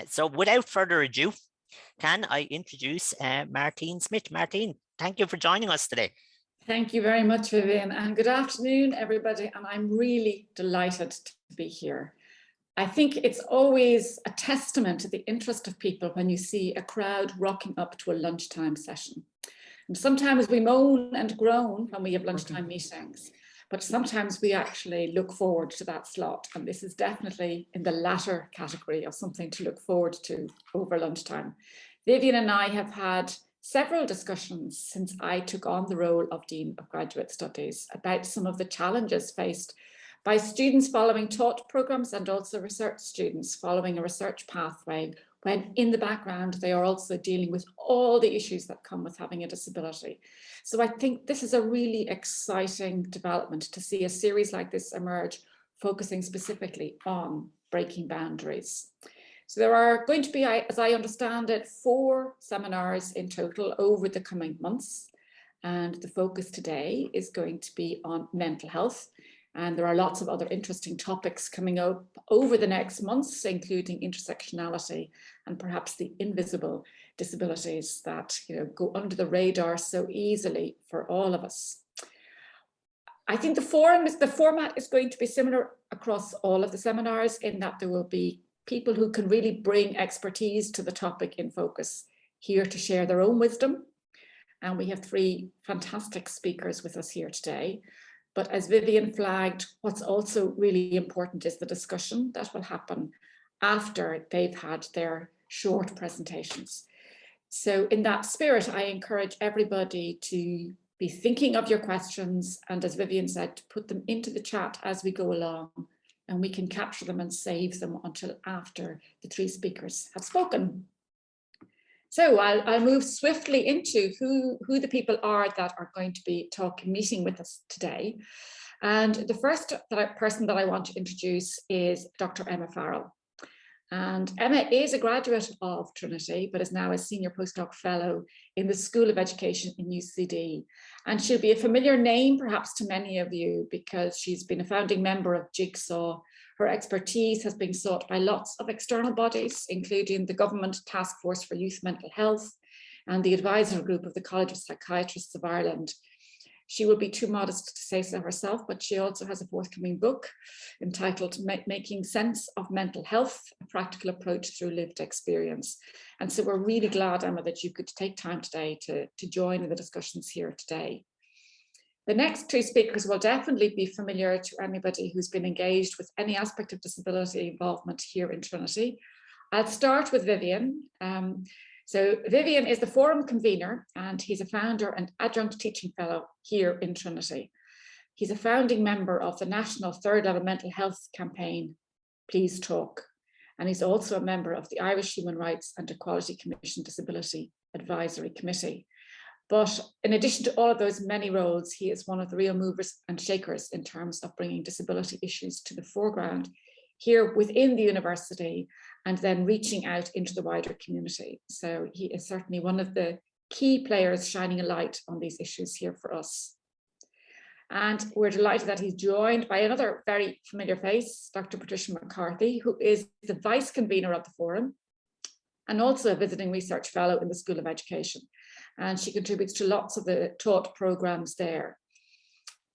So without further ado, can I introduce Martine Smith? Martine, thank you for joining us today. Thank you very much, Vivan, and good afternoon, everybody. And I'm really delighted to be here. I think it's always a testament to the interest of people when you see a crowd rocking up to a lunchtime session. And sometimes we moan and groan when we have lunchtime meetings, but sometimes we actually look forward to that slot. And this is definitely in the latter category of something to look forward to over lunchtime. Vivian and I have had several discussions since I took on the role of Dean of Graduate Studies about some of the challenges faced by students following taught programs and also research students following a research pathway, when in the background they are also dealing with all the issues that come with having a disability. So I think this is a really exciting development to see a series like this emerge, focusing specifically on breaking boundaries. So there are going to be, as I understand it, 4 seminars in total over the coming months. And the focus today is going to be on mental health. And there are lots of other interesting topics coming up over the next months, including intersectionality and perhaps the invisible disabilities that go under the radar so easily for all of us. I think the format is going to be similar across all of the seminars, in that there will be people who can really bring expertise to the topic in focus here to share their own wisdom. And we have 3 fantastic speakers with us here today. But as Vivian flagged, what's also really important is the discussion that will happen after they've had their short presentations. So in that spirit, I encourage everybody to be thinking of your questions, and as Vivian said, to put them into the chat as we go along, and we can capture them and save them until after the 3 speakers have spoken. So I'll move swiftly into who the people are that are going to be meeting with us today. And the first person that I want to introduce is Dr. Emma Farrell. And Emma is a graduate of Trinity, but is now a senior postdoc fellow in the School of Education in UCD. And she'll be a familiar name perhaps to many of you because she's been a founding member of Jigsaw. Her expertise has been sought by lots of external bodies, including the Government Task Force for Youth Mental Health and the advisory group of the College of Psychiatrists of Ireland. She will be too modest to say so herself, but she also has a forthcoming book entitled Making Sense of Mental Health, a Practical Approach Through Lived Experience. And so we're really glad, Emma, that you could take time today to join in the discussions here today. The next 2 speakers will definitely be familiar to anybody who's been engaged with any aspect of disability involvement here in Trinity. I'll start with Vivan. So Vivan is the forum convener, and he's a founder and adjunct teaching fellow here in Trinity. He's a founding member of the National Third Level Mental Health campaign, Please Talk. And he's also a member of the Irish Human Rights and Equality Commission Disability Advisory Committee. But in addition to all of those many roles, he is one of the real movers and shakers in terms of bringing disability issues to the foreground here within the university and then reaching out into the wider community. So he is certainly one of the key players shining a light on these issues here for us. And we're delighted that he's joined by another very familiar face, Dr. Patricia Mccarthy, who is the vice convener of the forum and also a visiting research fellow in the School of Education. And she contributes to lots of the taught programs there.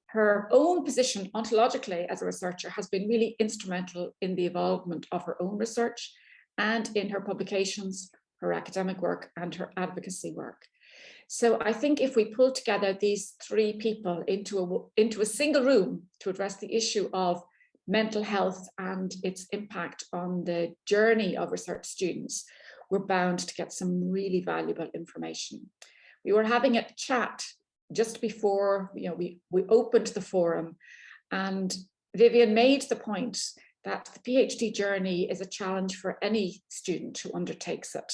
Her own position ontologically as a researcher has been really instrumental in the involvement of her own research and in her publications, her academic work, and her advocacy work. So I think if we pull together these 3 people into a single room to address the issue of mental health and its impact on the journey of research students, we're bound to get some really valuable information. We were having a chat just before we opened the forum, and Vivian made the point that the PhD journey is a challenge for any student who undertakes it.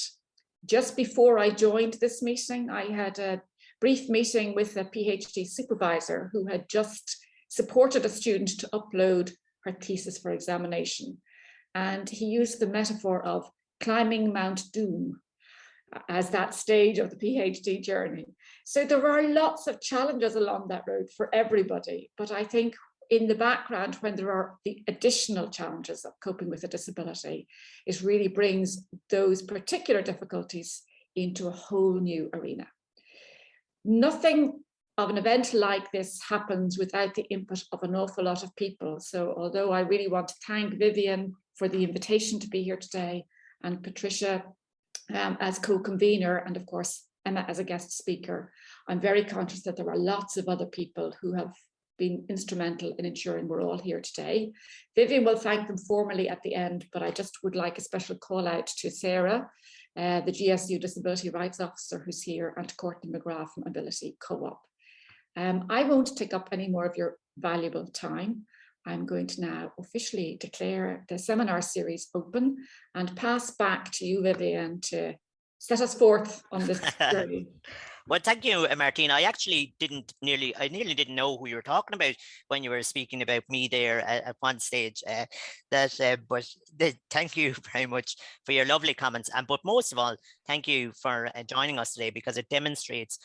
Just before I joined this meeting, I had a brief meeting with a PhD supervisor who had just supported a student to upload her thesis for examination. And he used the metaphor of climbing Mount Doom as that stage of the PhD journey. So there are lots of challenges along that road for everybody. But I think in the background, when there are the additional challenges of coping with a disability, it really brings those particular difficulties into a whole new arena. Nothing of an event like this happens without the input of an awful lot of people. So although I really want to thank Vivan for the invitation to be here today, and Patricia as co-convener, and of course Emma as a guest speaker, I'm very conscious that there are lots of other people who have been instrumental in ensuring we're all here today. Vivan will thank them formally at the end, but I just would like a special call out to Sarah, the GSU Disability Rights Officer who's here, and Courtney McGrath from Ability Co-op. I won't take up any more of your valuable time. I'm going to now officially declare the seminar series open and pass back to you, Vivan, to set us forth on this journey. Well, thank you, Martine. I actually nearly didn't know who you were talking about when you were speaking about me there at one stage. Thank you very much for your lovely comments. But most of all, thank you for joining us today, because it demonstrates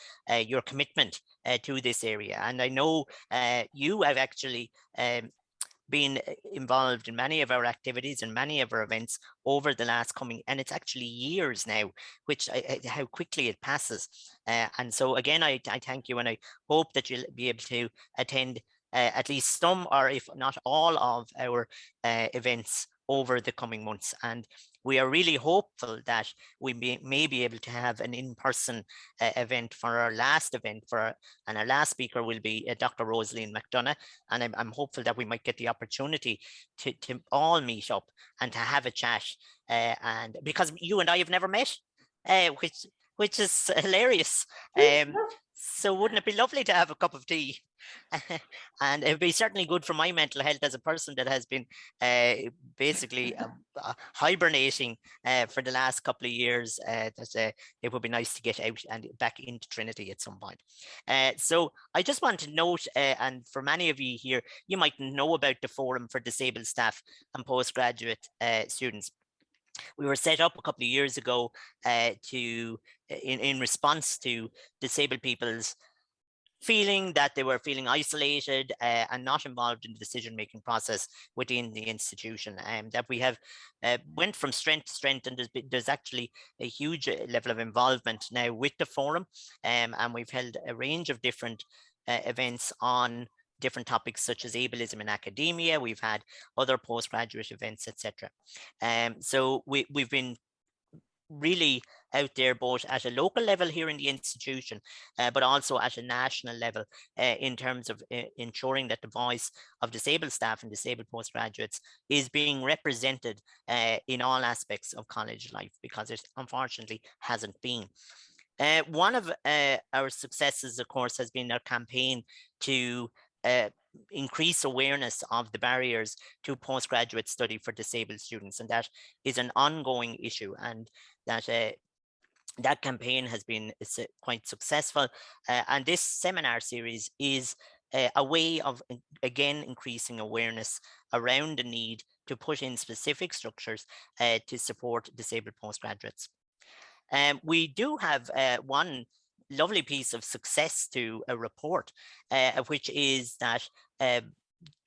your commitment to this area. And I know you have actually been involved in many of our activities and many of our events over the last and it's actually years now, which how quickly it passes. And so again, I thank you, and I hope that you'll be able to attend at least some, or if not all, of our events over the coming months. And we are really hopeful that we may be able to have an in-person event for our last event, and our last speaker will be Dr. Rosaleen McDonough. And I'm hopeful that we might get the opportunity to all meet up and to have a chat. And because you and I have never met, which is hilarious. So wouldn't it be lovely to have a cup of tea? And it would be certainly good for my mental health as a person that has been basically hibernating for the last couple of years. It would be nice to get out and back into Trinity at some point. So I just want to note, and for many of you here, you might know about the Forum for Disabled Staff and Postgraduate Students. We were set up a couple of years ago in response to disabled people's feeling that they were feeling isolated and not involved in the decision-making process within the institution, and that we have went from strength to strength, and there's actually a huge level of involvement now with the forum, and we've held a range of different events on different topics such as ableism in academia. We've had other postgraduate events, etc. So we've been really out there both at a local level here in the institution, but also at a national level in terms of ensuring that the voice of disabled staff and disabled postgraduates is being represented in all aspects of college life, because it unfortunately hasn't been. One of our successes, of course, has been our campaign to increase awareness of the barriers to postgraduate study for disabled students, and that is an ongoing issue, and that campaign has been quite successful, and this seminar series is a way of again increasing awareness around the need to put in specific structures to support disabled postgraduates. We do have one lovely piece of success to report, which is that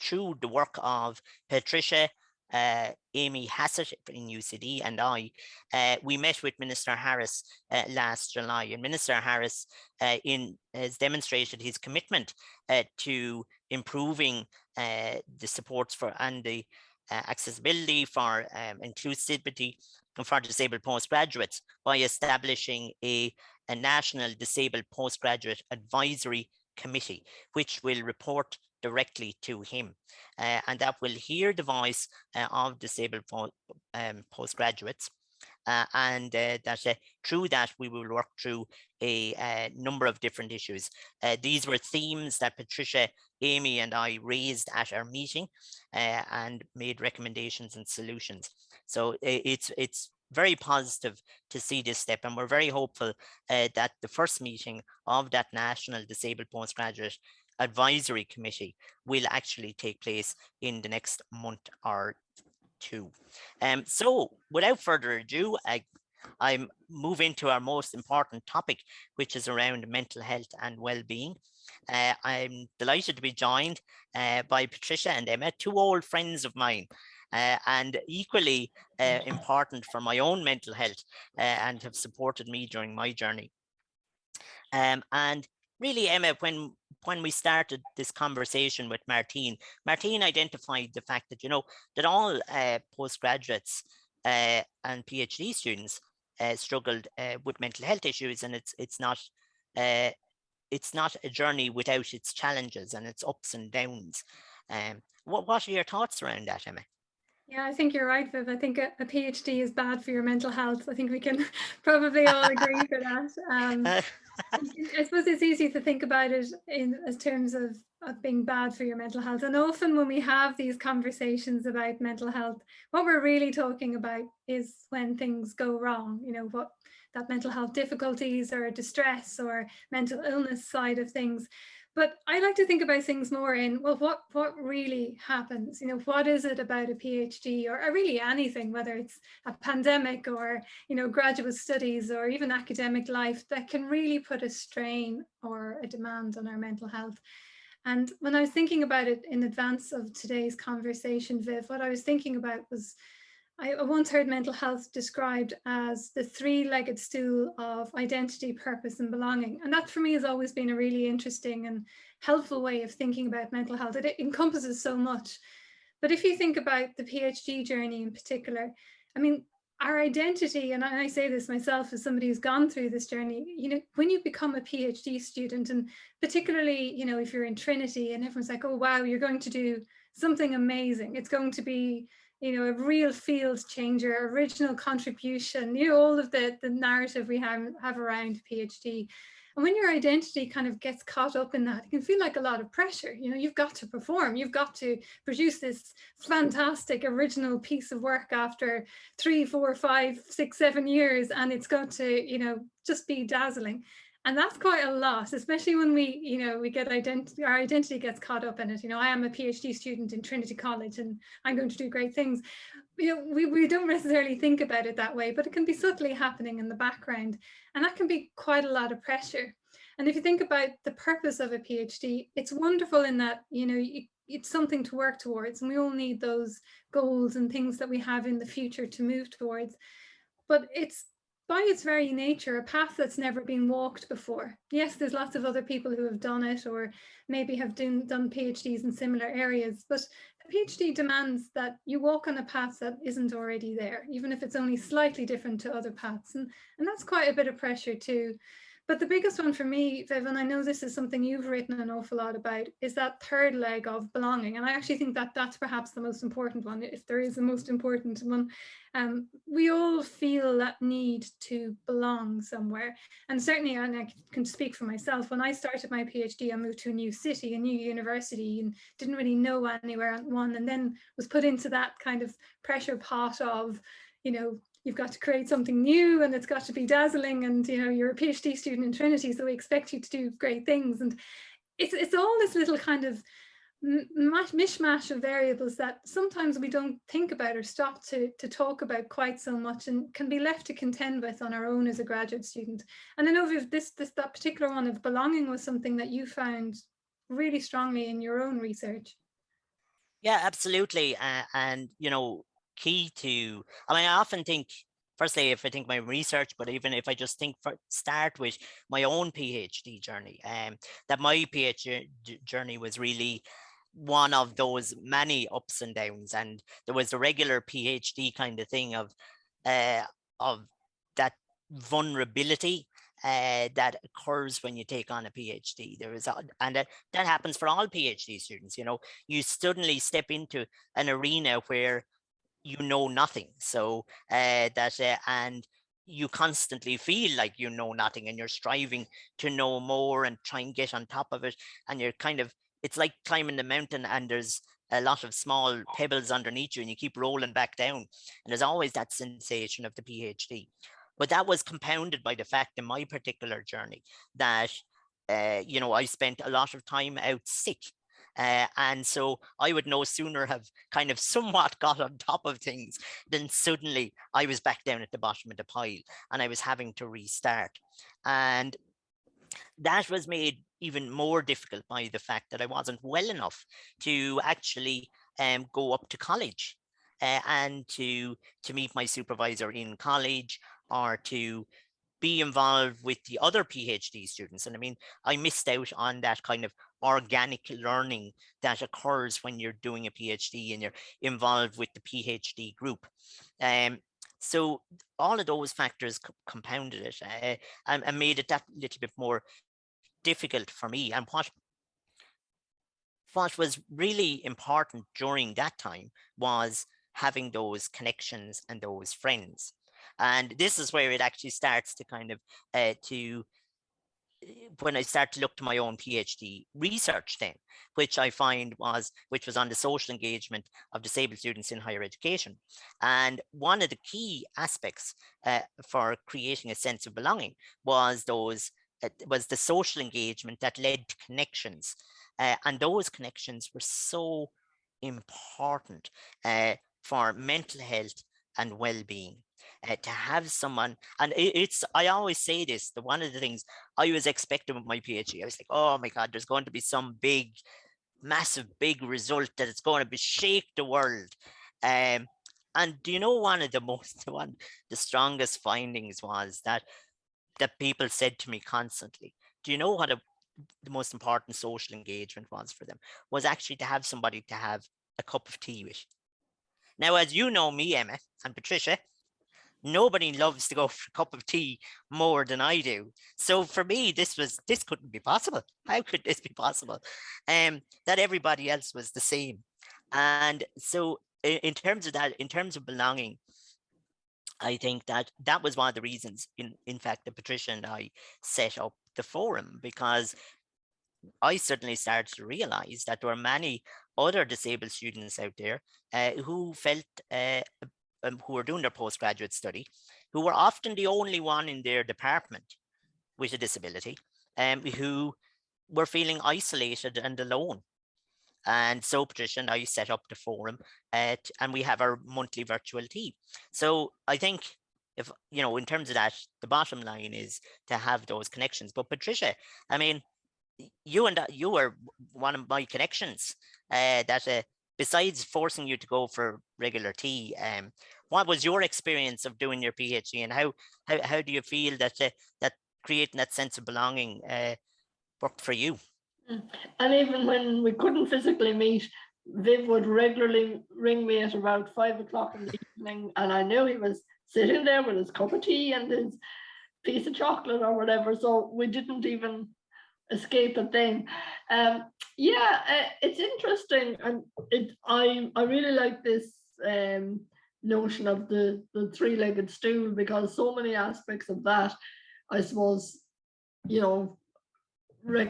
through the work of Patricia, Amy Hassett in UCD, and I, we met with Minister Harris last July, and Minister Harris has demonstrated his commitment to improving the supports for and the accessibility for inclusivity for disabled postgraduates by establishing a national disabled postgraduate advisory committee, which will report directly to him, and that will hear the voice of disabled postgraduates, and that through that we will work through a number of different issues. These were themes that Patricia, Amy and I raised at our meeting and made recommendations and solutions. So it's very positive to see this step, and we're very hopeful that the first meeting of that National Disabled Postgraduate Advisory Committee will actually take place in the next month or two. So without further ado, I move into our most important topic, which is around mental health and well-being. I'm delighted to be joined by Patricia and Emma, two old friends of mine, and equally important for my own mental health, and have supported me during my journey. And really, Emma, when we started this conversation with Martine identified the fact that, that all postgraduates and PhD students struggled with mental health issues, and it's not a journey without its challenges and its ups and downs. What are your thoughts around that, Emma? Yeah, I think you're right, Viv. I think a PhD is bad for your mental health. I think we can probably all agree for that. I suppose it's easy to think about it in as terms of being bad for your mental health. And often when we have these conversations about mental health, what we're really talking about is when things go wrong, what that mental health difficulties or distress or mental illness side of things. But I like to think about things more in, well, what really happens? What is it about a PhD or really anything, whether it's a pandemic or, graduate studies or even academic life, that can really put a strain or a demand on our mental health. And when I was thinking about it in advance of today's conversation, Viv, what I was thinking about was, I once heard mental health described as the three-legged stool of identity, purpose, and belonging. And that for me has always been a really interesting and helpful way of thinking about mental health. It encompasses so much. But if you think about the PhD journey in particular, I mean, our identity, and I say this myself as somebody who's gone through this journey, when you become a PhD student, and particularly, if you're in Trinity and everyone's like, oh, wow, you're going to do something amazing. It's going to be a real field changer, original contribution, all of the narrative we have around PhD. And when your identity kind of gets caught up in that, it can feel like a lot of pressure. You've got to perform, you've got to produce this fantastic original piece of work after 3, 4, 5, 6, 7 years, and it's got to, just be dazzling. And that's quite a lot, especially when we get our identity gets caught up in it. I am a PhD student in Trinity College and I'm going to do great things. We don't necessarily think about it that way, but it can be subtly happening in the background. And that can be quite a lot of pressure. And if you think about the purpose of a PhD, it's wonderful in that, it's something to work towards. And we all need those goals and things that we have in the future to move towards. But it's, by its very nature, a path that's never been walked before. Yes, there's lots of other people who have done it or maybe have done PhDs in similar areas, but a PhD demands that you walk on a path that isn't already there, even if it's only slightly different to other paths. And that's quite a bit of pressure too. But the biggest one for me, Vivan, I know this is something you've written an awful lot about, is that third leg of belonging. And I actually think that that's perhaps the most important one, if there is a most important one. We all feel that need to belong somewhere. And certainly, and I can speak for myself, when I started my PhD, I moved to a new city, a new university, and didn't really know anywhere and then was put into that kind of pressure pot of, you've got to create something new and it's got to be dazzling, and you're a PhD student in Trinity, so we expect you to do great things. And it's all this little kind of mishmash of variables that sometimes we don't think about or stop to talk about quite so much, and can be left to contend with on our own as a graduate student. And I know Viv, that particular one of belonging was something that you found really strongly in your own research. Yeah, absolutely. And, key to, I often think, firstly, if I think my research, but even if I just start with my own PhD journey, that my PhD journey was really one of those many ups and downs. And there was a regular PhD kind of thing of that vulnerability that occurs when you take on a PhD. And that happens for all PhD students. You suddenly step into an arena where you know nothing. So and you constantly feel like you know nothing, and you're striving to know more and try and get on top of it. And you're it's like climbing the mountain, and there's a lot of small pebbles underneath you, and you keep rolling back down. And there's always that sensation of the PhD. But that was compounded by the fact in my particular journey that, I spent a lot of time out sick. And so I would no sooner have kind of somewhat got on top of things than suddenly I was back down at the bottom of the pile and I was having to restart. And that was made even more difficult by the fact that I wasn't well enough to actually go up to college and to meet my supervisor in college, or to be involved with the other PhD students. And I mean, I missed out on that kind of organic learning that occurs when you're doing a PhD and you're involved with the PhD group. So all of those factors compounded it and made it that little bit more difficult for me. And what was really important during that time was having those connections and those friends. And this is where it actually starts to kind of when I start to look to my own PhD research then, which I find which was on the social engagement of disabled students in higher education. And one of the key aspects for creating a sense of belonging was the social engagement that led to connections. And those connections were so important for mental health and well-being. To have someone, and I always say this, that one of the things I was expecting with my PhD, I was like, oh my God, there's going to be some massive big result that it's going to shake the world. And do you know, one of the strongest findings was that people said to me constantly, do you know what the most important social engagement was for them? Was actually to have somebody to have a cup of tea with. Now, as you know me, Emma and Patricia, nobody loves to go for a cup of tea more than I do. So for me, this couldn't be possible. How could this be possible? That everybody else was the same. And so in terms of that, in terms of belonging, I think that was one of the reasons, in fact, that Patricia and I set up the forum, because I certainly started to realize that there were many other disabled students out there who felt who were doing their postgraduate study, who were often the only one in their department with a disability, who were feeling isolated and alone. And so Patricia and I set up the forum and we have our monthly virtual tea. So I think, if you know, in terms of that, the bottom line is to have those connections. But Patricia, I mean, you were one of my connections that besides forcing you to go for regular tea, what was your experience of doing your PhD, and how do you feel that that creating that sense of belonging worked for you? And even when we couldn't physically meet, Viv would regularly ring me at about 5 o'clock in the evening, and I knew he was sitting there with his cup of tea and his piece of chocolate or whatever, so we didn't even escape it then. It's interesting, and I really like this notion of the three-legged stool, because so many aspects of that, I suppose, you know,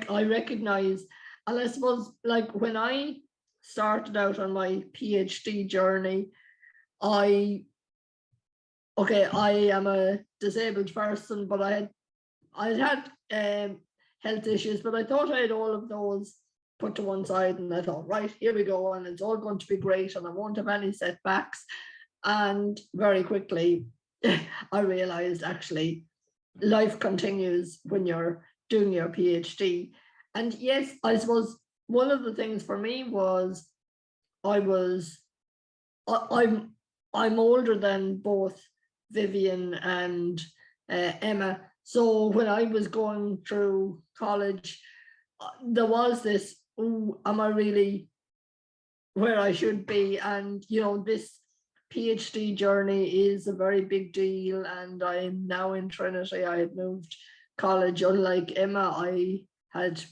I recognize. And I suppose, like, when I started out on my PhD journey, I am a disabled person, but I had health issues, but I thought I had all of those put to one side, and I thought, right, here we go, and it's all going to be great, and I won't have any setbacks. And very quickly, I realized actually life continues when you're doing your PhD. And yes, I suppose one of the things for me was I'm older than both Vivian and Emma. So when I was going through college, there was this, am I really where I should be? And, you know, this PhD journey is a very big deal. And I'm now in Trinity. I had moved college. Unlike Emma, I had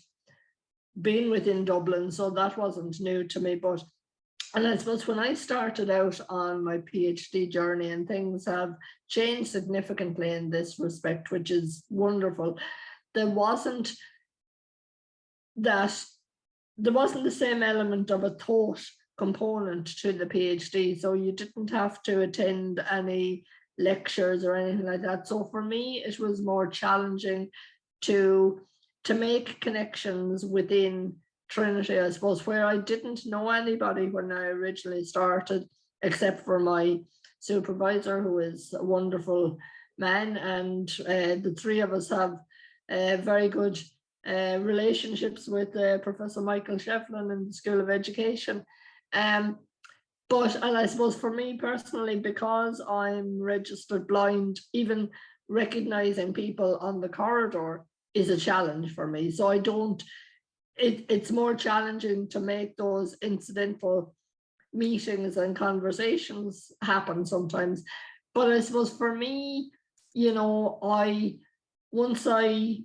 been within Dublin, so that wasn't new to me. And I suppose when I started out on my PhD journey, and things have changed significantly in this respect, which is wonderful, there wasn't the same element of a thought component to the PhD. So you didn't have to attend any lectures or anything like that. So for me, it was more challenging to make connections within Trinity, I suppose, where I didn't know anybody when I originally started, except for my supervisor, who is a wonderful man, and the three of us have very good relationships with Professor Michael Shefflin in the School of Education. And I suppose for me personally, because I'm registered blind, even recognizing people on the corridor is a challenge for me. So I don't, it's more challenging to make those incidental meetings and conversations happen sometimes. But I suppose for me, you know, once I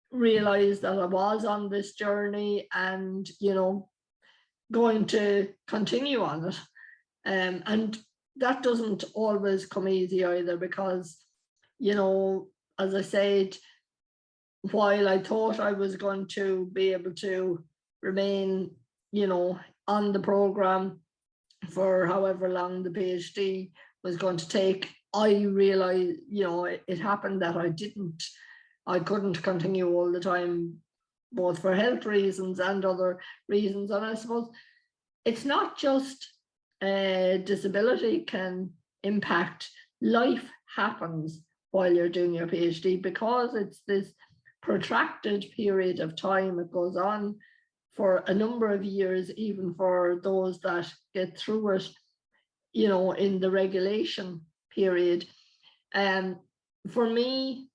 realized that I was on this journey and, you know, going to continue on it. And that doesn't always come easy either, because, you know, as I said, while I thought I was going to be able to remain, you know, on the program for however long the PhD was going to take, I realized, you know, it happened that I couldn't continue all the time, both for health reasons and other reasons. And I suppose it's not just disability can impact, life happens while you're doing your PhD, because it's this protracted period of time. It goes on for a number of years, even for those that get through it, you know, in the regulation period. And for me,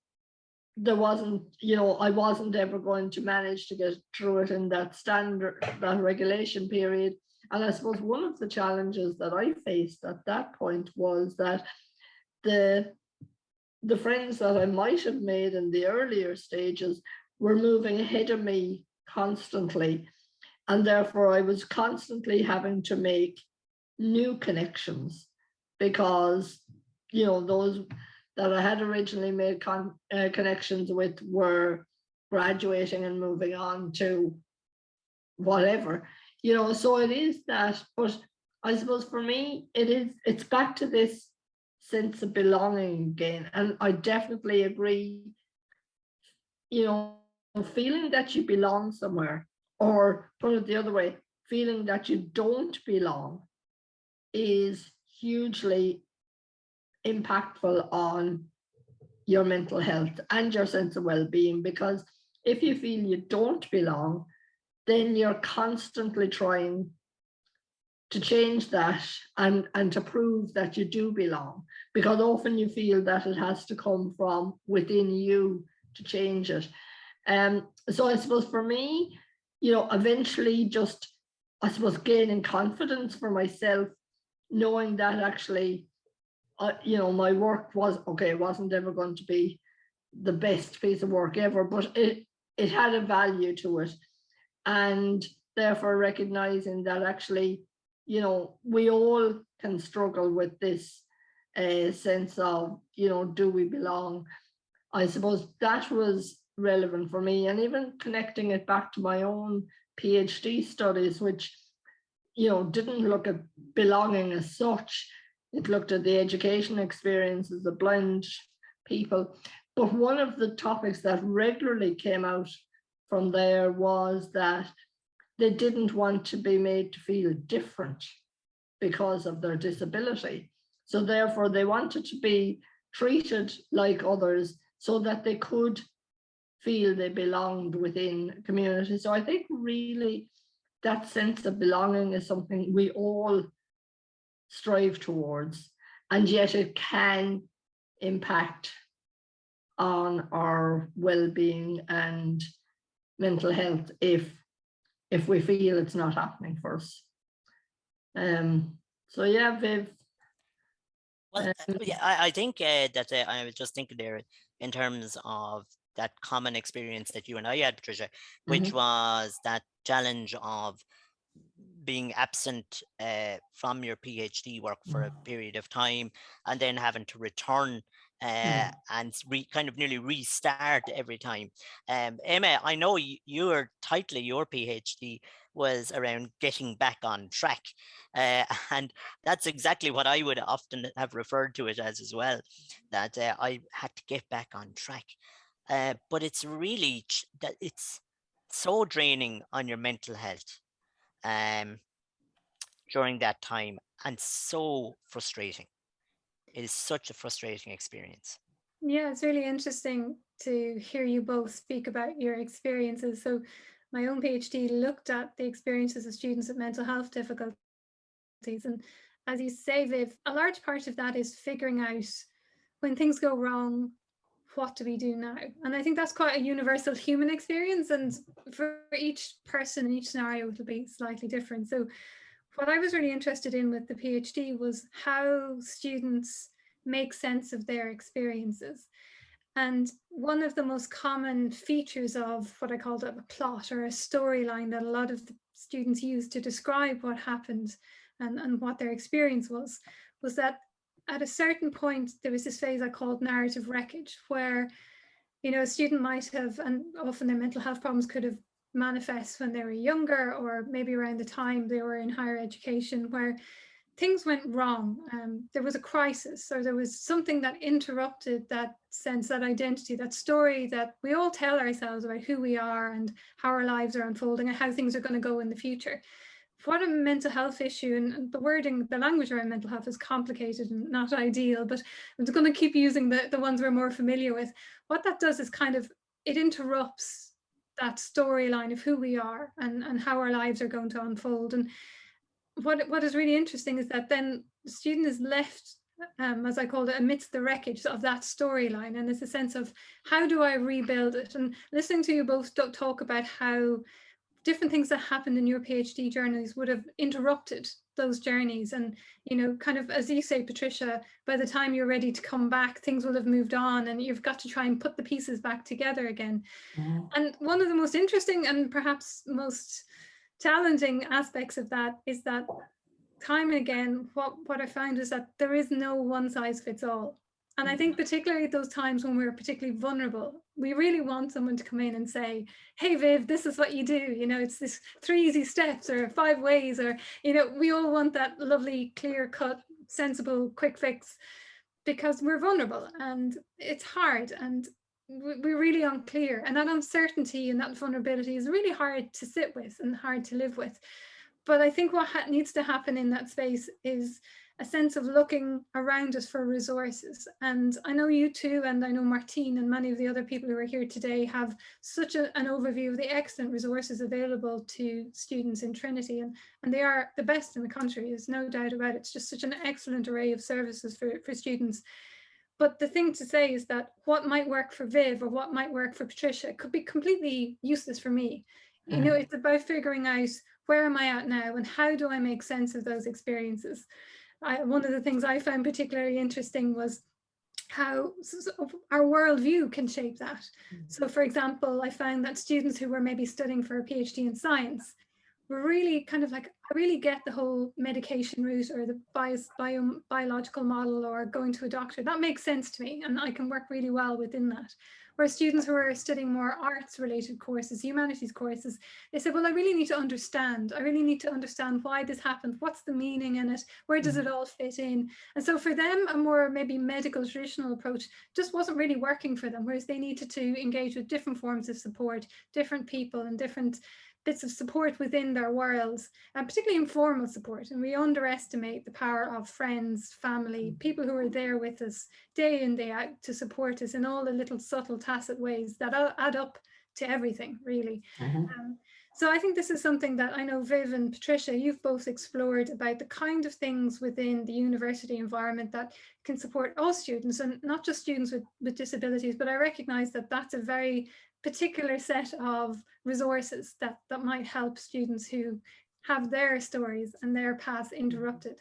there wasn't, you know, I wasn't ever going to manage to get through it in that regulation period. And I suppose one of the challenges that I faced at that point was that the friends that I might have made in the earlier stages were moving ahead of me constantly. And therefore I was constantly having to make new connections, because, you know, those that I had originally made connections with were graduating and moving on to whatever, you know. So it is that, but I suppose for me, it's back to this sense of belonging again. And I definitely agree, you know, feeling that you belong somewhere, or put it the other way, feeling that you don't belong, is hugely impactful on your mental health and your sense of well-being. Because if you feel you don't belong, then you're constantly trying to change that and to prove that you do belong, because often you feel that it has to come from within you to change it. So I suppose for me, you know, eventually just, I suppose, gaining confidence for myself, knowing that actually, you know, my work was okay. It wasn't ever going to be the best piece of work ever, but it had a value to it. And therefore recognizing that actually, you know, we all can struggle with this sense of, you know, do we belong? I suppose that was relevant for me. And even connecting it back to my own PhD studies, which, you know, didn't look at belonging as such. It looked at the education experiences of blind people. But one of the topics that regularly came out from there was that they didn't want to be made to feel different because of their disability. So therefore they wanted to be treated like others so that they could feel they belonged within community. So I think really that sense of belonging is something we all strive towards, and yet it can impact on our well-being and mental health if we feel it's not happening for us. So yeah, Viv. Well, yeah, I think that I was just thinking there in terms of that common experience that you and I had, Patricia, which was that challenge of being absent from your PhD work for a period of time, and then having to return and kind of nearly restart every time. Emma, I know your PhD was around getting back on track, and that's exactly what I would often have referred to it as well, that I had to get back on track. But it's really that it's so draining on your mental health during that time, and so frustrating. It is such a frustrating experience. Yeah, it's really interesting to hear you both speak about your experiences. So my own PhD looked at the experiences of students with mental health difficulties. And as you say, Viv, a large part of that is figuring out when things go wrong, what do we do now? And I think that's quite a universal human experience. And for each person in each scenario, it'll be slightly different. So what I was really interested in with the PhD was how students make sense of their experiences. And one of the most common features of what I called a plot or a storyline that a lot of the students use to describe what happened and what their experience was that at a certain point, there was this phase I called narrative wreckage, where, you know, a student might have, and often their mental health problems could have manifest when they were younger, or maybe around the time they were in higher education, where things went wrong. There was a crisis, or there was something that interrupted that sense, that identity, that story that we all tell ourselves about who we are and how our lives are unfolding and how things are going to go in the future. What a mental health issue, and the wording, the language around mental health is complicated and not ideal, but I'm just going to keep using the ones we're more familiar with. What that does is kind of, it interrupts that storyline of who we are and how our lives are going to unfold. And what is really interesting is that then the student is left, as I called it, amidst the wreckage of that storyline. And it's a sense of, how do I rebuild it? And listening to you both talk about how different things that happened in your PhD journeys would have interrupted those journeys. And, you know, kind of, as you say, Patricia, by the time you're ready to come back, things will have moved on and you've got to try and put the pieces back together again. And one of the most interesting and perhaps most challenging aspects of that is that time and again, what I found is that there is no one size fits all. And I think particularly at those times when we're particularly vulnerable, we really want someone to come in and say, hey, Viv, this is what you do. You know, it's this 3 easy steps or 5 ways, or, you know, we all want that lovely, clear cut, sensible, quick fix, because we're vulnerable and it's hard and we're really unclear. And that uncertainty and that vulnerability is really hard to sit with and hard to live with. But I think what needs to happen in that space is a sense of looking around us for resources. And I know you too, and I know Martine and many of the other people who are here today have such an overview of the excellent resources available to students in Trinity. And they are the best in the country, there's no doubt about it. It's just such an excellent array of services for students. But the thing to say is that what might work for Viv or what might work for Patricia could be completely useless for me. You know, it's about figuring out, where am I at now and how do I make sense of those experiences? One of the things I found particularly interesting was how our worldview can shape that. So for example, I found that students who were maybe studying for a PhD in science were really kind of like, I really get the whole medication route or the biological model or going to a doctor. That makes sense to me and I can work really well within that. Whereas students who are studying more arts related courses, humanities courses, they said, well, I really need to understand. I really need to understand why this happened. What's the meaning in it? Where does it all fit in? And so for them, a more maybe medical traditional approach just wasn't really working for them, whereas they needed to engage with different forms of support, different people and different bits of support within their worlds, and particularly informal support. And we underestimate the power of friends, family, people who are there with us day in, day out to support us in all the little subtle tacit ways that add up to everything, really. So I think this is something that I know Viv and Patricia, you've both explored about the kind of things within the university environment that can support all students and not just students with disabilities, but I recognize that that's a very particular set of resources that might help students who have their stories and their paths interrupted.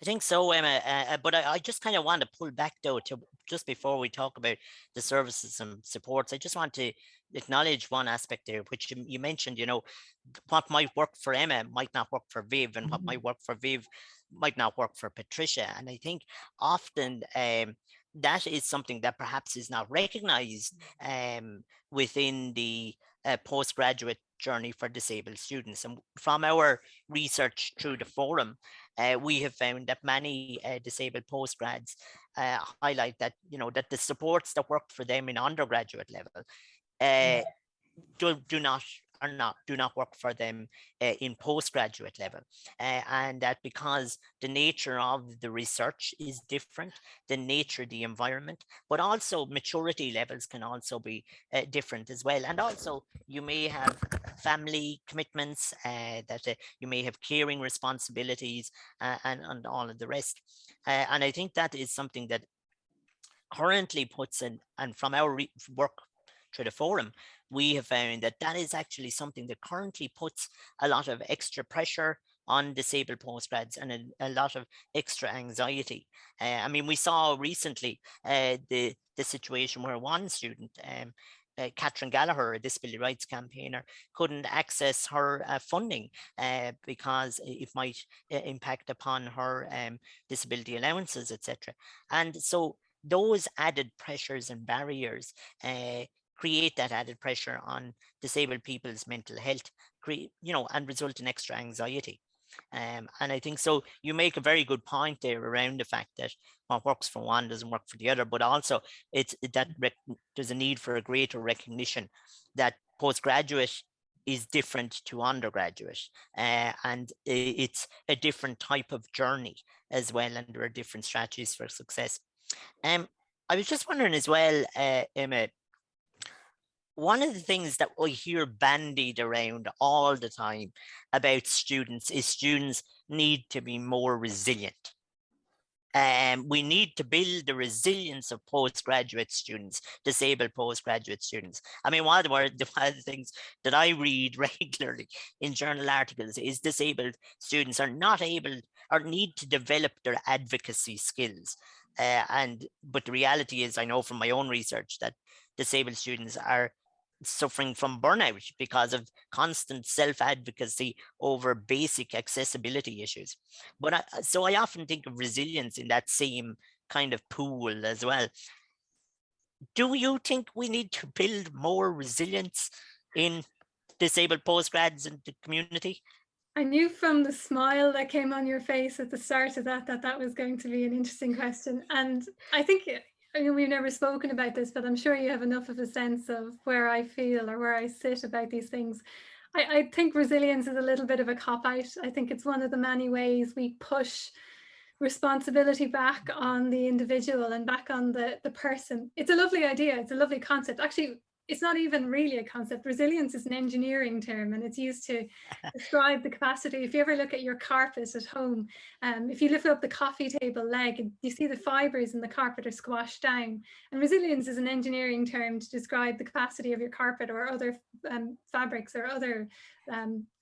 I think so, Emma, but I just kind of want to pull back though to just before we talk about the services and supports. I just want to acknowledge one aspect there, which you mentioned, you know, what might work for Emma might not work for Viv, and what might work for Viv might not work for Patricia. And I think often that is something that perhaps is not recognized within the postgraduate journey for disabled students. And from our research through the forum, we have found that many disabled postgrads highlight that, you know, that the supports that worked for them in undergraduate level do not work for them in postgraduate level, and that because the nature of the research is different, the nature, the environment, but also maturity levels can also be different as well. And also you may have family commitments, that you may have caring responsibilities, and all of the rest. And I think that is something that currently puts in, and from our work through the forum, we have found that that is actually something that currently puts a lot of extra pressure on disabled postgrads, and a lot of extra anxiety. I mean, we saw recently the situation where one student, Catherine Gallagher, a disability rights campaigner, couldn't access her funding because it might impact upon her disability allowances, etc. And so those added pressures and barriers create that added pressure on disabled people's mental health, and result in extra anxiety. And I think so. You make a very good point there around the fact that what works for one doesn't work for the other, but also there's a need for a greater recognition that postgraduate is different to undergraduate, and it's a different type of journey as well, and there are different strategies for success. I was just wondering as well, Emma, one of the things that we hear bandied around all the time about students is students need to be more resilient. We need to build the resilience of postgraduate students, disabled postgraduate students. I mean, one of the things that I read regularly in journal articles is disabled students are not able or need to develop their advocacy skills. But the reality is, I know from my own research that disabled students are suffering from burnout because of constant self-advocacy over basic accessibility issues. But so I often think of resilience in that same kind of pool as well. Do you think we need to build more resilience in disabled postgrads in the community? I knew from the smile that came on your face at the start of that was going to be an interesting question. And I think, we've never spoken about this, but I'm sure you have enough of a sense of where I feel or where I sit about these things. I think resilience is a little bit of a cop-out. I think it's one of the many ways we push responsibility back on the individual and back on the person. It's a lovely idea. It's a lovely concept. Actually, it's not even really a concept. Resilience is an engineering term, and it's used to describe the capacity. If you ever look at your carpet at home, if you lift up the coffee table leg, you see the fibers in the carpet are squashed down. And resilience is an engineering term to describe the capacity of your carpet or other fabrics or other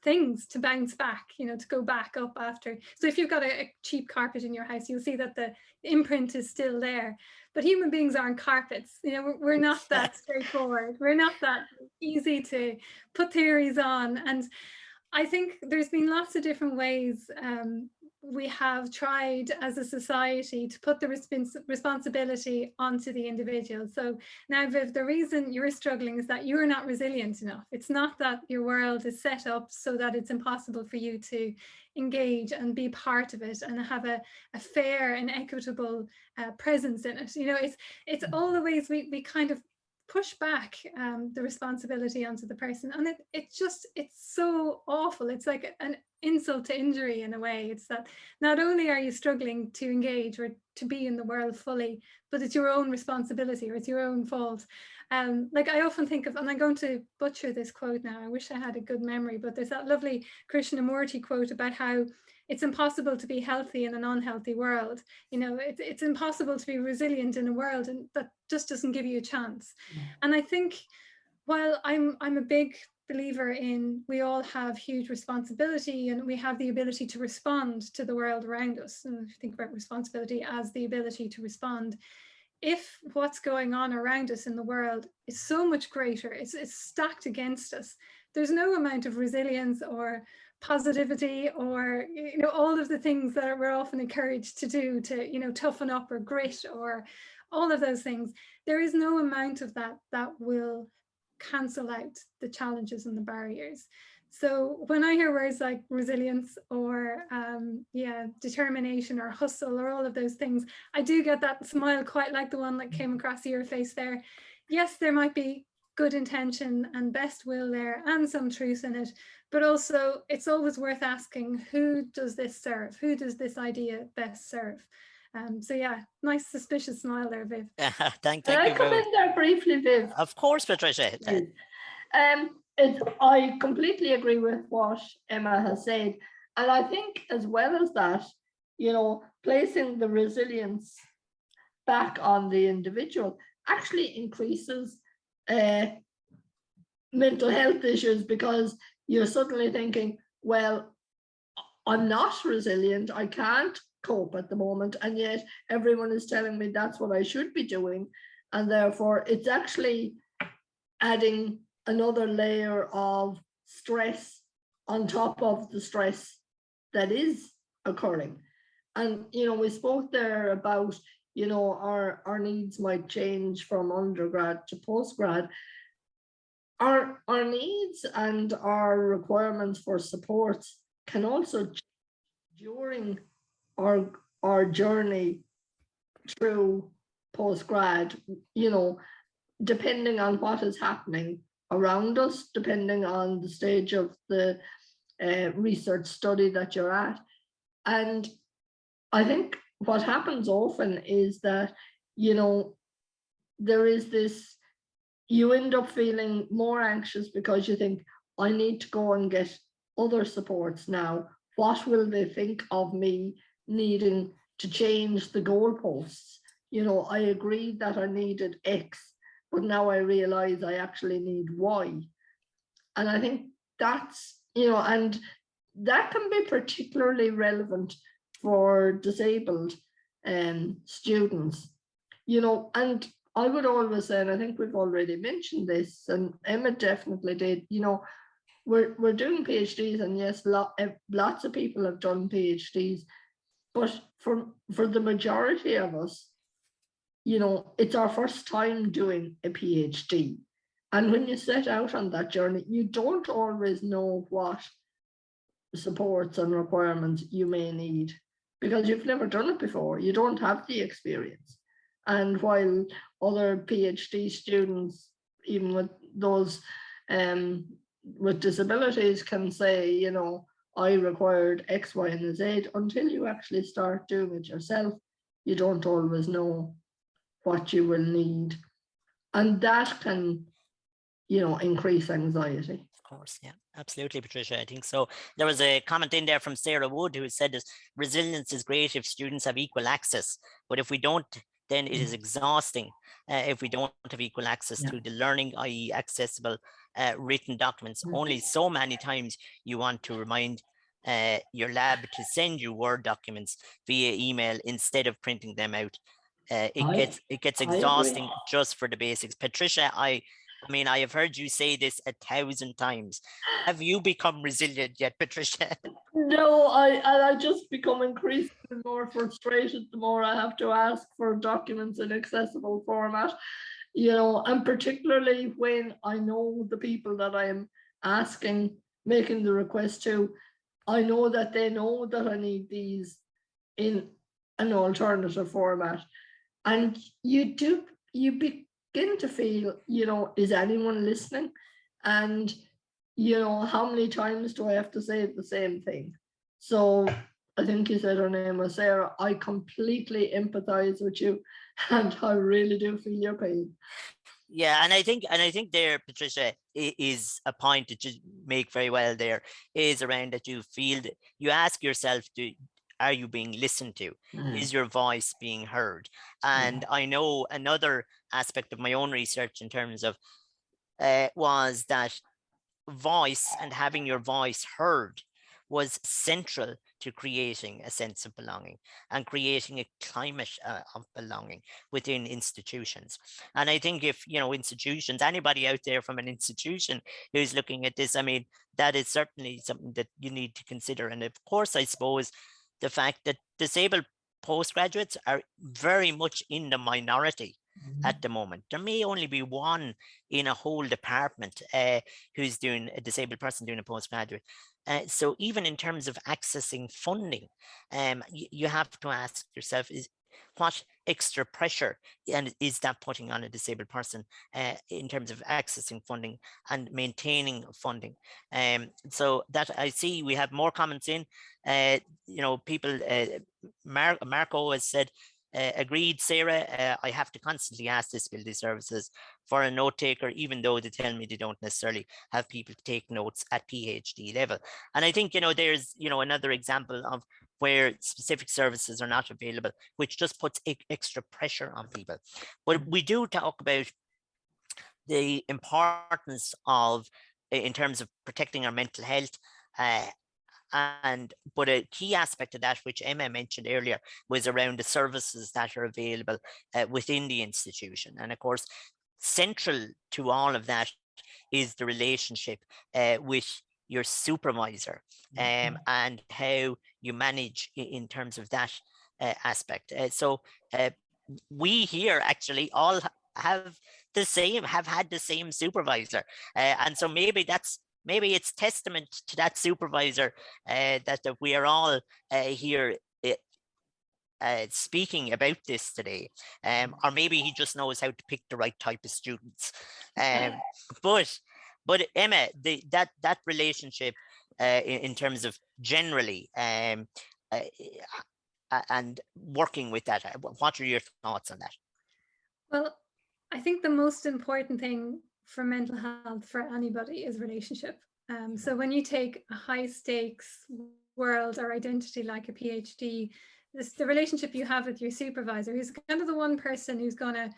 things to bounce back, to go back up after. So if you've got a cheap carpet in your house, you'll see that the imprint is still there. But human beings aren't carpets. We're not that straightforward. We're not that easy to put theories on. And I think there's been lots of different ways we have tried as a society to put the responsibility onto the individual. So now, Viv, the reason you're struggling is that you're not resilient enough. It's not that your world is set up so that it's impossible for you to engage and be part of it and have a fair and equitable presence in it. It's all the ways we kind of push back the responsibility onto the person, and it's so awful. It's like an insult to injury in a way. It's that not only are you struggling to engage or to be in the world fully, but it's your own responsibility or it's your own fault. Like I often think of, and I'm going to butcher this quote now, I wish I had a good memory, but there's that lovely Krishnamurti quote about how it's impossible to be healthy in an unhealthy world. It's impossible to be resilient in a world and that just doesn't give you a chance. And I think while I'm a big believer in we all have huge responsibility and we have the ability to respond to the world around us, and if you think about responsibility as the ability to respond, if what's going on around us in the world is so much greater, it's stacked against us, there's no amount of resilience or positivity or all of the things that we're often encouraged to do to toughen up or grit or all of those things. There is no amount of that will cancel out the challenges and the barriers. So when I hear words like resilience or determination or hustle or all of those things, I do get that smile, quite like the one that came across your face there. Yes, there might be good intention and best will there and some truth in it, but also it's always worth asking, who does this serve? Who does this idea best serve? So yeah, nice suspicious smile there, Viv. Thank Can I you come very in there briefly, Viv? Of course, Patricia. I completely agree with what Emma has said. And I think as well as that, you know, placing the resilience back on the individual actually increases mental health issues, because you're suddenly thinking, well, I'm not resilient, I can't cope at the moment, and yet everyone is telling me that's what I should be doing. And therefore it's actually adding another layer of stress on top of the stress that is occurring. And, you know, we spoke there about, you know, our needs might change from undergrad to postgrad. Our needs and our requirements for supports can also change during our journey through postgrad, you know, depending on what is happening around us, depending on the stage of the research study that you're at. And I think what happens often is that, you know, there is this, you end up feeling more anxious because you think, I need to go and get other supports now. What will they think of me needing to change the goalposts? You know, I agreed that I needed X, but now I realize I actually need Y. And I think that's, you know, and that can be particularly relevant for disabled students, you know. And I would always say, and I think we've already mentioned this, and Emma definitely did, you know, we're doing PhDs, and yes, lots of people have done PhDs, but for the majority of us, you know, it's our first time doing a PhD. And when you set out on that journey, you don't always know what supports and requirements you may need, because you've never done it before. You don't have the experience. And while other PhD students, even with those with disabilities, can say, you know, I required X, Y, and Z, until you actually start doing it yourself, you don't always know what you will need. And that can, you know, increase anxiety. Of course, yeah, absolutely, Patricia. I think so. There was a comment in there from Sarah Wood who said this: resilience is great if students have equal access, but if we don't, then it is exhausting if we don't have equal access to the learning, i.e. accessible written documents. Only so many times you want to remind your lab to send you Word documents via email instead of printing them out. It gets exhausting just for the basics. Patricia, I mean, I have heard you say this 1,000 times. Have you become resilient yet, Patricia? No, I just become increasingly more frustrated the more I have to ask for documents in accessible format, you know, and particularly when I know the people that I am asking, making the request to, I know that they know that I need these in an alternative format. And you begin to feel, you know, is anyone listening? And, you know, how many times do I have to say the same thing? So I think you said her name was Sarah. I completely empathize with you, and I really do feel your pain. Yeah, and I think there, Patricia, is a point that you make very well there, is around that you feel that you ask yourself, are you being listened to? Is your voice being heard? And I know another aspect of my own research in terms of was that voice and having your voice heard was central to creating a sense of belonging and creating a climate of belonging within institutions. And I think if, you know, institutions, anybody out there from an institution who's looking at this, I mean, that is certainly something that you need to consider. And of course, I suppose the fact that disabled postgraduates are very much in the minority at the moment. There may only be one in a whole department who's doing a disabled person doing a postgraduate. So even in terms of accessing funding, you have to ask yourself, what extra pressure and is that putting on a disabled person in terms of accessing funding and maintaining funding. So that I see we have more comments in. People, Marco has said, agreed, Sarah, I have to constantly ask disability services for a note taker, even though they tell me they don't necessarily have people take notes at PhD level. And I think, there's, another example of where specific services are not available, which just puts extra pressure on people. But we do talk about the importance of, in terms of protecting our mental health, but a key aspect of that, which Emma mentioned earlier, was around the services that are available within the institution. And of course, central to all of that is the relationship with your supervisor, and how you manage in terms of that aspect. So we here actually all have had the same supervisor, and so maybe it's testament to that supervisor that we are all here speaking about this today, or maybe he just knows how to pick the right type of students. But Emma, that relationship in terms of generally and working with that, what are your thoughts on that? Well, I think the most important thing for mental health for anybody is relationship. So when you take a high stakes world or identity like a PhD, the relationship you have with your supervisor, who's kind of the one person who's going to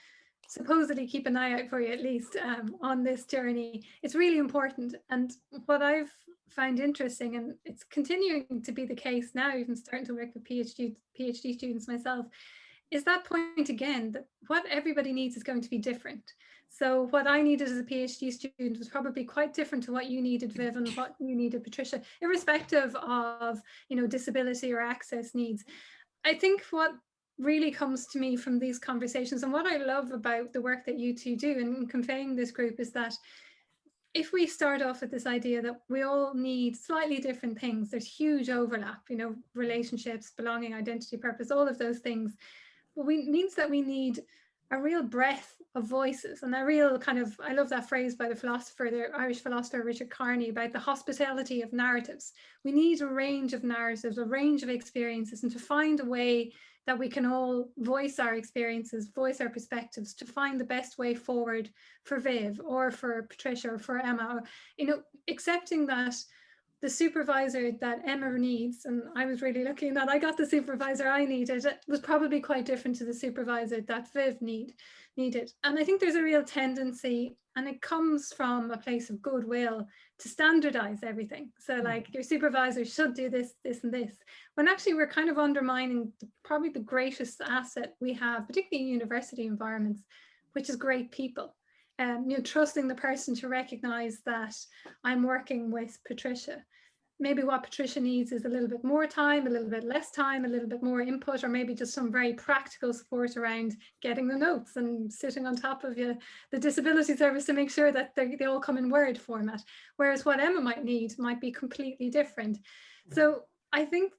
supposedly keep an eye out for you, at least on this journey, it's really important. And what I've found interesting, and it's continuing to be the case now, even starting to work with PhD students myself, is that point again, that what everybody needs is going to be different. So what I needed as a PhD student was probably quite different to what you needed, Vivan, what you needed, Patricia, irrespective of, disability or access needs. I think what really comes to me from these conversations, and what I love about the work that you two do in conveying this group, is that if we start off with this idea that we all need slightly different things, there's huge overlap, relationships, belonging, identity, purpose, all of those things. But means that we need a real breadth of voices, and a real kind of, I love that phrase by the Irish philosopher Richard Carney, about the hospitality of narratives. We need a range of narratives, a range of experiences, and to find a way that we can all voice our experiences, voice our perspectives, to find the best way forward for Viv or for Patricia or for Emma, accepting that the supervisor that Emma needs, and I was really lucky in that I got the supervisor I needed, it was probably quite different to the supervisor that Viv needed. And I think there's a real tendency, and it comes from a place of goodwill, to standardize everything. So like, your supervisor should do this, this, and this, when actually we're kind of undermining probably the greatest asset we have, particularly in university environments, which is great people. Trusting the person to recognize that I'm working with Patricia. Maybe what Patricia needs is a little bit more time, a little bit less time, a little bit more input, or maybe just some very practical support around getting the notes and sitting on top of the disability service to make sure that they all come in Word format. Whereas what Emma might need might be completely different. So I think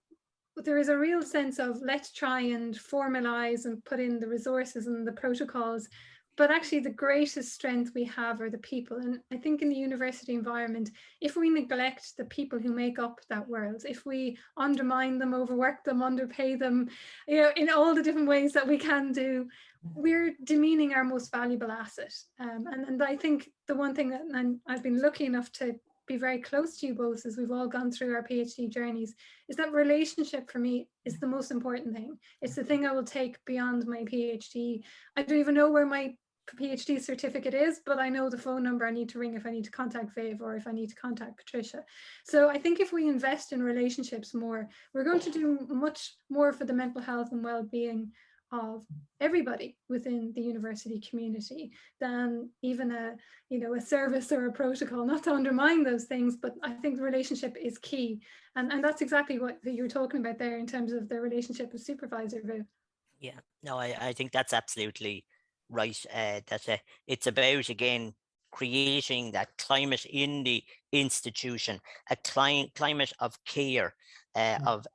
there is a real sense of, let's try and formalize and put in the resources and the protocols. But actually the greatest strength we have are the people. And I think in the university environment, if we neglect the people who make up that world, if we undermine them, overwork them, underpay them, in all the different ways that we can do, we're demeaning our most valuable asset. And I think the one thing that, and I've been lucky enough to be very close to you both as we've all gone through our PhD journeys, is that relationship for me is the most important thing. It's the thing I will take beyond my PhD. I don't even know where my PhD certificate is, but I know the phone number I need to ring if I need to contact Viv or if I need to contact Patricia. So I think if we invest in relationships more, we're going to do much more for the mental health and well-being of everybody within the university community than even a service or a protocol. Not to undermine those things, but I think the relationship is key, and that's exactly what you were talking about there in terms of the relationship with supervisor, Viv. Yeah, no, I think that's absolutely right. It's about, again, creating that climate in the institution, a climate of care, of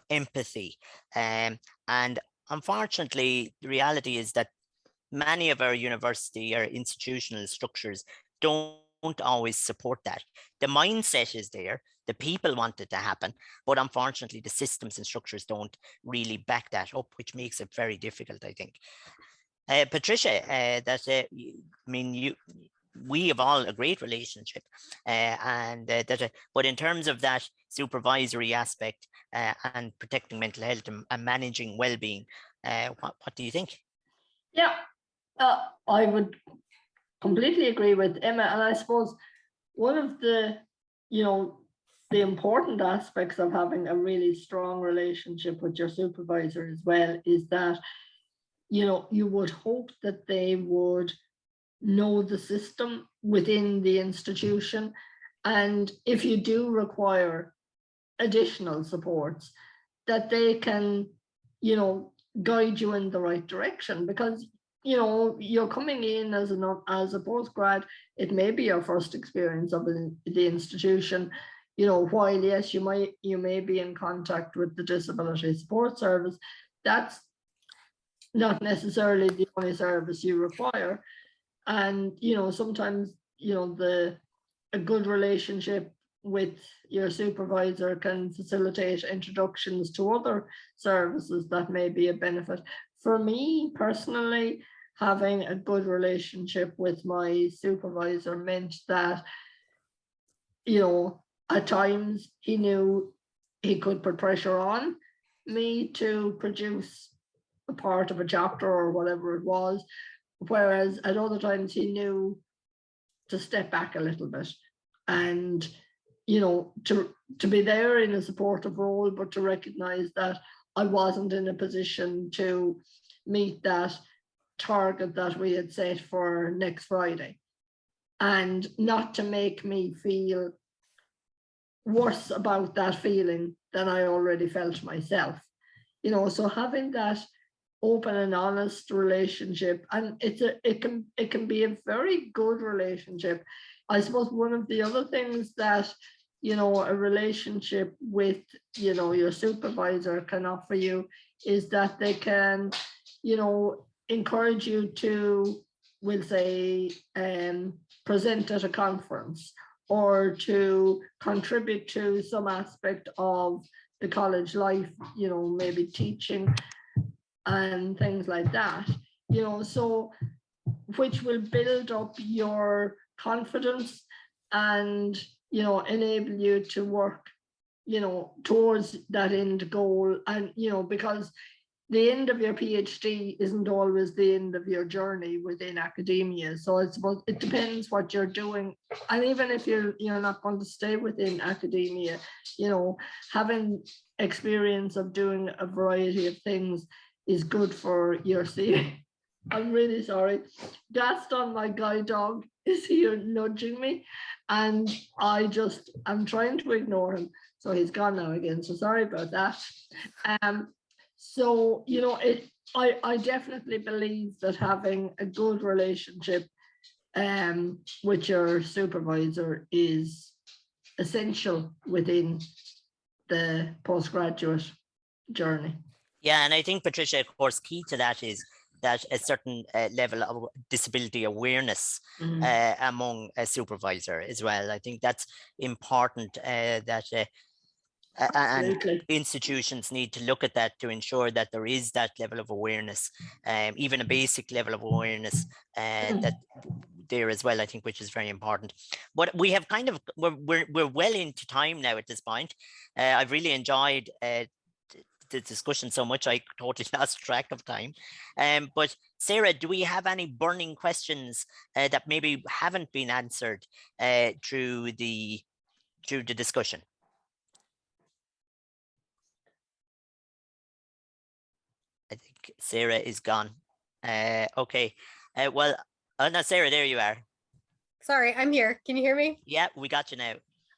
empathy, and unfortunately, the reality is that many of our university or institutional structures don't always support that. The mindset is there, the people want it to happen, but unfortunately the systems and structures don't really back that up, which makes it very difficult, I think. Patricia, we have all a great relationship, but in terms of that supervisory aspect and protecting mental health and managing well-being, what do you think? Yeah, I would completely agree with Emma, and I suppose one of the, the important aspects of having a really strong relationship with your supervisor as well is that, you would hope that they would know the system within the institution, and if you do require additional supports, that they can, guide you in the right direction, because you're coming in as a postgrad. It may be your first experience of the institution, while yes, you may be in contact with the disability support service, that's not necessarily the only service you require. And sometimes a good relationship with your supervisor can facilitate introductions to other services that may be a benefit. For me personally, having a good relationship with my supervisor meant that, at times he knew he could put pressure on me to produce a part of a chapter or whatever it was, whereas at other times he knew to step back a little bit and to be there in a supportive role, but to recognize that I wasn't in a position to meet that target that we had set for next Friday, and not to make me feel worse about that feeling than I already felt myself. So having that open and honest relationship, and it can be a very good relationship. I suppose one of the other things that a relationship with your supervisor can offer you is that they can encourage you to, we'll say, present at a conference, or to contribute to some aspect of the college life, maybe teaching and things like that, so which will build up your confidence and enable you to work towards that end goal. And because the end of your PhD isn't always the end of your journey within academia, so I suppose it depends what you're doing. And even if you're not going to stay within academia, having experience of doing a variety of things is good for your CV. I'm really sorry. Gaston, my guide dog, is here nudging me, and I'm trying to ignore him. So he's gone now again. So sorry about that. So I definitely believe that having a good relationship with your supervisor is essential within the postgraduate journey. Yeah, and I think, Patricia, of course, key to that is that a certain level of disability awareness among a supervisor as well. I think that's important, and institutions need to look at that to ensure that there is that level of awareness, even a basic level of awareness that there as well, I think, which is very important. But we have we're well into time now at this point. I've really enjoyed the discussion so much I totally lost track of time. But Sarah, do we have any burning questions that maybe haven't been answered through the discussion? I think Sarah is gone. Okay. Well, no, Sarah, there you are. Sorry, I'm here. Can you hear me? Yeah, we got you now.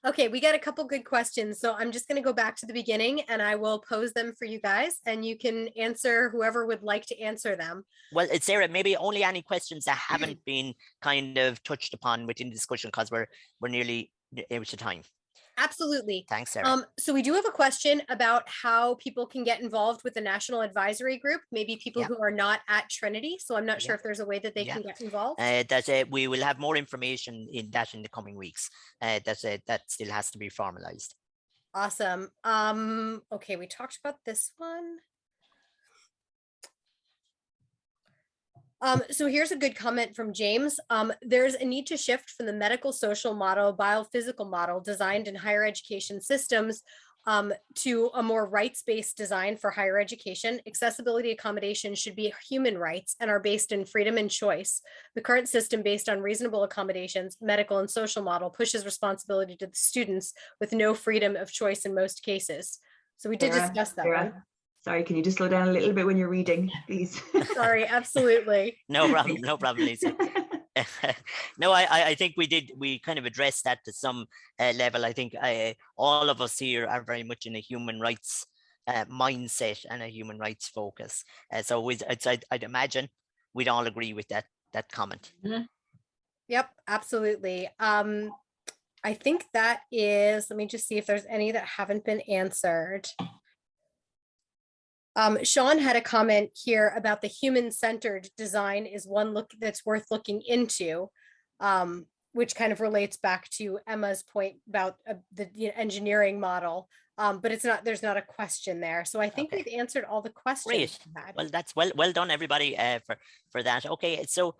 Okay, we got a couple good questions. So I'm just going to go back to the beginning and I will pose them for you guys and you can answer whoever would like to answer them. Well, Sarah, maybe only any questions that haven't been kind of touched upon within the discussion, because we're nearly out of time. Absolutely. Thanks, Sarah. So we do have a question about how people can get involved with the National Advisory Group, maybe people Yeah. who are not at Trinity. So I'm not sure Yeah. if there's a way that they Yeah. can get involved. We will have more information in the coming weeks. That still has to be formalized. Awesome. Okay, we talked about this one. So here's a good comment from James. There's a need to shift from the medical social model, biophysical model designed in higher education systems to a more rights-based design for higher education. Accessibility accommodations should be human rights and are based in freedom and choice. The current system based on reasonable accommodations, medical and social model pushes responsibility to the students with no freedom of choice in most cases. So we did discuss that one. Sorry, can you just slow down a little bit when you're reading, please? Sorry, absolutely. No problem, Lisa. No, I think we kind of addressed that to some level. I think all of us here are very much in a human rights mindset and a human rights focus. So I'd imagine we'd all agree with that comment. Yep, absolutely. I think that is, let me just see if there's any that haven't been answered. Sean had a comment here about the human-centered design is one look that's worth looking into, which kind of relates back to Emma's point about the engineering model. But it's not, there's not a question there. So I think we've answered all the questions. Great. Well, that's well done, everybody, for that. Okay, so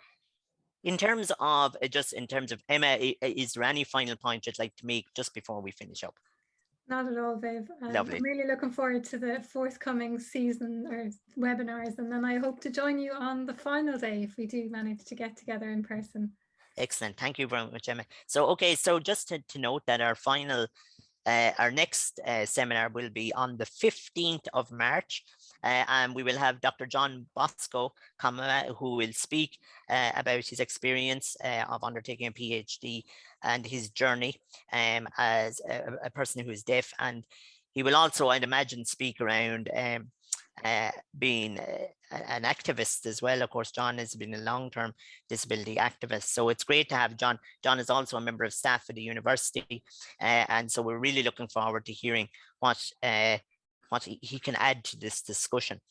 in terms of Emma, is there any final point you'd like to make just before we finish up? Not at all, Viv. Lovely. I'm really looking forward to the forthcoming season or webinars, and then I hope to join you on the final day if we do manage to get together in person. Excellent. Thank you very much, Emma. So, okay, so just to note that our next seminar will be on the 15th of March, and we will have Dr. John Bosco come, who will speak about his experience of undertaking a PhD and his journey as a person who is deaf. And he will also, I'd imagine, speak around being an activist as well. Of course, John has been a long-term disability activist, so it's great to have John. John is also a member of staff at the university, and so we're really looking forward to hearing what he can add to this discussion.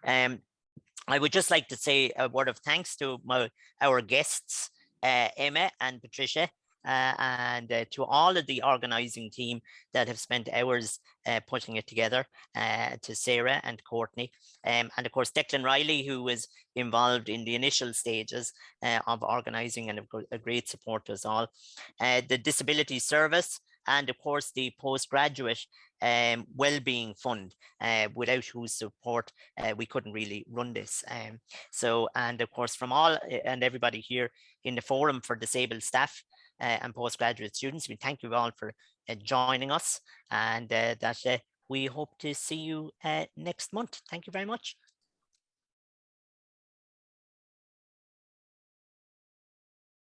I would just like to say a word of thanks to our guests, Emma and Patricia, and to all of the organizing team that have spent hours putting it together, to Sarah and Courtney, and of course Declan Riley, who was involved in the initial stages of organizing and a great support to us all, the Disability Service, and of course the postgraduate well-being fund, without whose support we couldn't really run this. And of course from all and everybody here in the Forum for Disabled Staff and Postgraduate Students, we thank you all for joining us, and that we hope to see you next month. Thank you very much.